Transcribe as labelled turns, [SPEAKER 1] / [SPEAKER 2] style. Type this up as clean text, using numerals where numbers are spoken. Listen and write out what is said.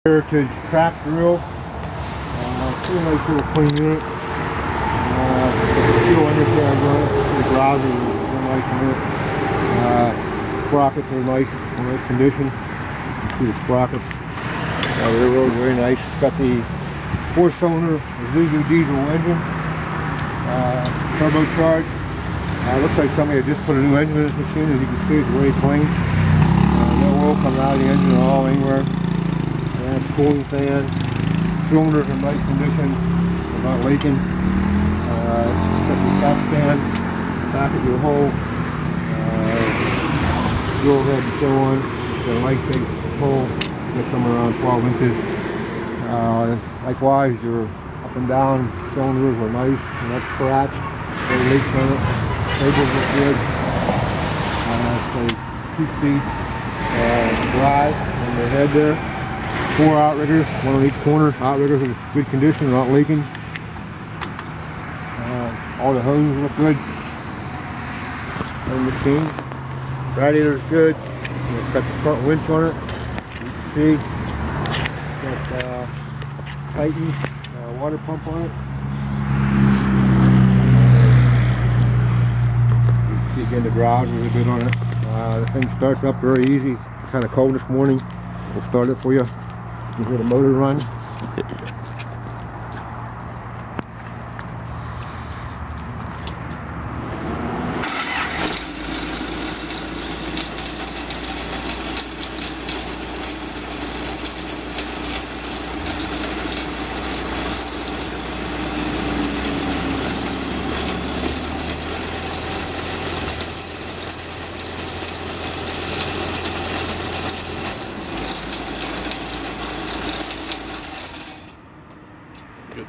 [SPEAKER 1] Heritage track drill. Pretty nice little clean unit. Steel undercarriage on it. The grouses are nice on it. Sprockets are nice, in nice condition. See the sprockets. The rear wheel is very nice. It's got the 4-cylinder Isuzu diesel engine. Turbocharged. Looks like somebody had just put a new engine in this machine. As you can see, it's very clean. No oil coming out of the engine at all anywhere. And cooling fan. Cylinders in nice condition. They're not leaking. Got the top stand back of your hole. Drill head and so on. Got a nice big hole. Got somewhere around 12 inches. Likewise, your up and down cylinders are nice. They're not scratched. No leaks on it. Cables look good. It's a 2-speed drive on the head there. 4 outriggers, 1 on each corner. Outriggers are in good condition, not leaking. All the hoses look good on the machine. Radiator is good. It's got the front winch on it. You can see. Got Titan water pump on it. You can see again the grouses are good on it. The thing starts up very easy. It's kind of cold this morning. We'll start it for you. You hear the motor run.
[SPEAKER 2] Good.